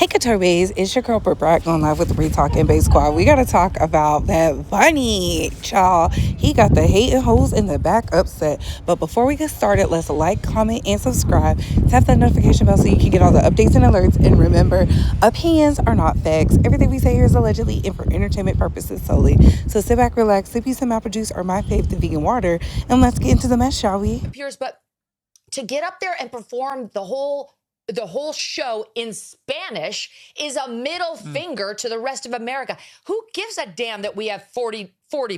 Hey, Katorbes, it's your girl, Britt Brack, going live with the Talk and Base Squad. We got to talk about that bunny, y'all. He got the hating hoes in the back upset. But before we get started, let's like, comment, and subscribe. Tap that notification bell so you can get all the updates and alerts. And remember, opinions are not facts. Everything we say here is allegedly and for entertainment purposes solely. So sit back, relax, sip you some apple juice or my fave, the vegan water, and let's get into the mess, shall we? Piers, but to get up there and perform the whole show in Spanish is a middle finger to the rest of America. Who gives a damn that we have 40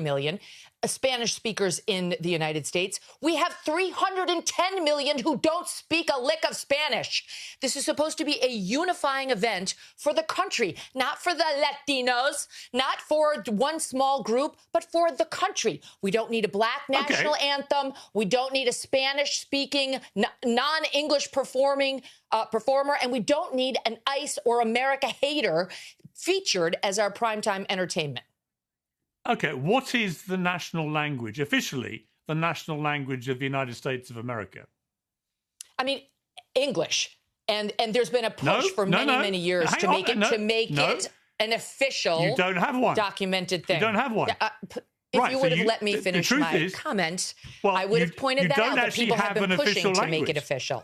million Spanish speakers in the United States? We have 310 million who don't speak a lick of Spanish. This is supposed to be a unifying event for the country, not for the Latinos, not for one small group, but for the country. We don't need a black national anthem. We don't need a Spanish-speaking, non-English performer, and we don't need an ICE or America hater featured as our primetime entertainment. Okay, what is the national language, officially, the national language of the United States of America? I mean, English. And there's been a push for many years to make it an official, you don't have one. Documented thing. You don't have one. If you would have let me finish my comment, I would have pointed that out, that people have been pushing to make it official.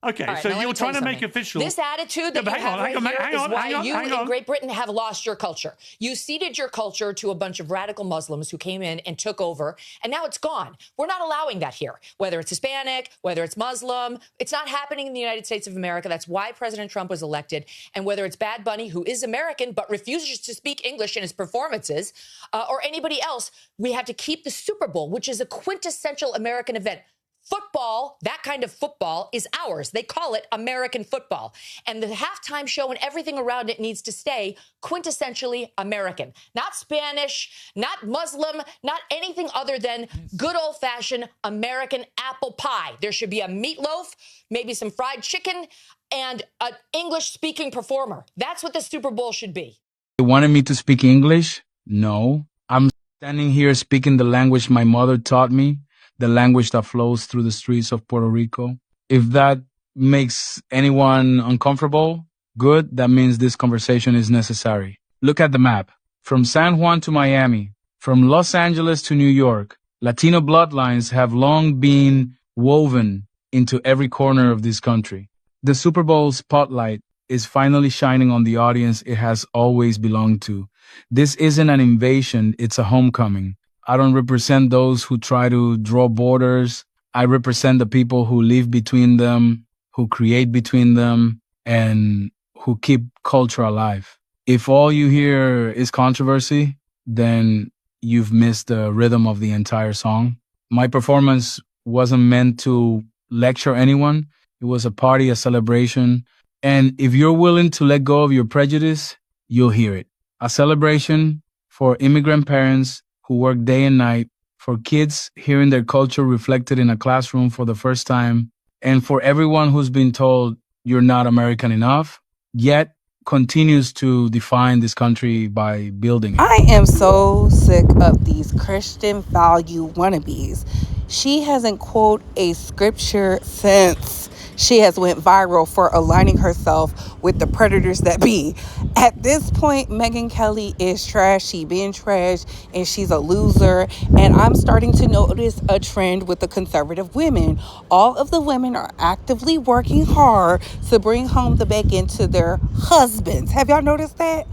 Okay, right, so you're trying to make official. This attitude that you have right here is why you in Great Britain have lost your culture. You ceded your culture to a bunch of radical Muslims who came in and took over, and now it's gone. We're not allowing that here. Whether it's Hispanic, whether it's Muslim, it's not happening in the United States of America. That's why President Trump was elected. And whether it's Bad Bunny, who is American but refuses to speak English in his performances, or anybody else, we have to keep the Super Bowl, which is a quintessential American event. Football, that kind of football, is ours. They call it American football. And the halftime show and everything around it needs to stay quintessentially American. Not Spanish, not Muslim, not anything other than good old-fashioned American apple pie. There should be a meatloaf, maybe some fried chicken, and an English-speaking performer. That's what the Super Bowl should be. They wanted me to speak English? No. I'm standing here speaking the language my mother taught me. The language that flows through the streets of Puerto Rico. If that makes anyone uncomfortable, good, that means this conversation is necessary. Look at the map. From San Juan to Miami, from Los Angeles to New York, Latino bloodlines have long been woven into every corner of this country. The Super Bowl spotlight is finally shining on the audience it has always belonged to. This isn't an invasion, it's a homecoming. I don't represent those who try to draw borders. I represent the people who live between them, who create between them, and who keep culture alive. If all you hear is controversy, then you've missed the rhythm of the entire song. My performance wasn't meant to lecture anyone. It was a party, a celebration. And if you're willing to let go of your prejudice, you'll hear it. A celebration for immigrant parents who work day and night, for kids hearing their culture reflected in a classroom for the first time, and for everyone who's been told you're not American enough, yet continues to define this country by building it. I am so sick of these Christian value wannabes. She hasn't quoted a scripture since she has went viral for aligning herself with the predators that be. At this point, Megyn Kelly is trash. She been trash and she's a loser. And I'm starting to notice a trend with the conservative women. All of the women are actively working hard to bring home the bacon to their husbands. Have y'all noticed that?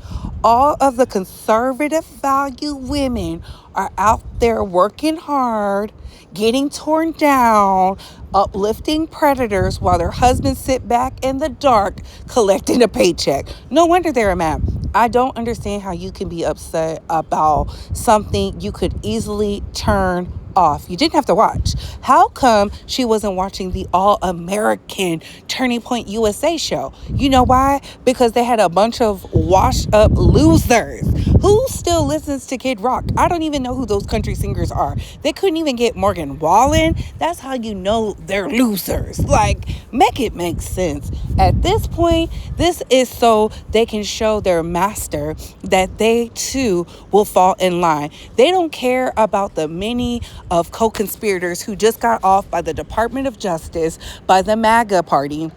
All of the conservative value women are out there working hard, getting torn down, uplifting predators while their husbands sit back in the dark collecting a paycheck. No wonder they're mad. I don't understand how you can be upset about something you could easily turn off. You didn't have to watch. How come she wasn't watching the All-American Turning Point USA show? You know why? Because they had a bunch of washed up losers. Who still listens to Kid Rock? I don't even know who those country singers are. They couldn't even get Morgan Wallen. That's how you know they're losers. Like, make it make sense. At this point, this is so they can show their master that they too will fall in line. They don't care about the many of co-conspirators who just got off by the Department of Justice, by the MAGA party,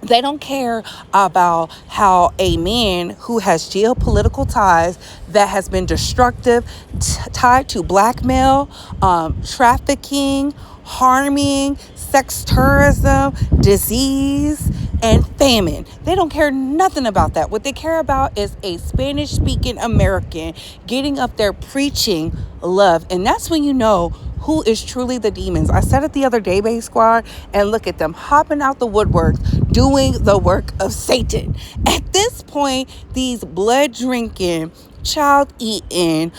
They don't care about how a man who has geopolitical ties that has been destructive, tied to blackmail, trafficking, harming, sex tourism, disease, and famine. They don't care nothing about that. What they care about is a Spanish speaking American getting up there preaching love. And that's when you know who is truly the demons. I said it the other day, Bay Squad, and look at them hopping out the woodwork, doing the work of Satan. At this point, these blood drinking, child eating,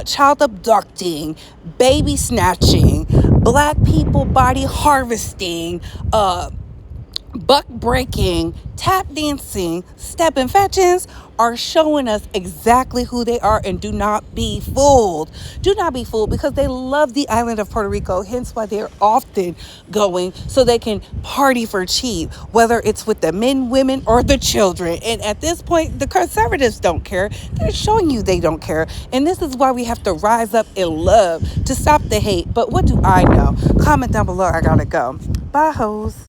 child abducting, baby snatching, black people body harvesting, buck breaking, tap dancing, stepping fetchings are showing us exactly who they are. And do not be fooled. Do not be fooled, because they love the island of Puerto Rico, hence why they're often going so they can party for cheap, whether it's with the men, women, or the children. And at this point, the conservatives don't care. They're showing you they don't care. And this is why we have to rise up in love to stop the hate. But what do I know? Comment down below. I gotta go. Bye, hoes.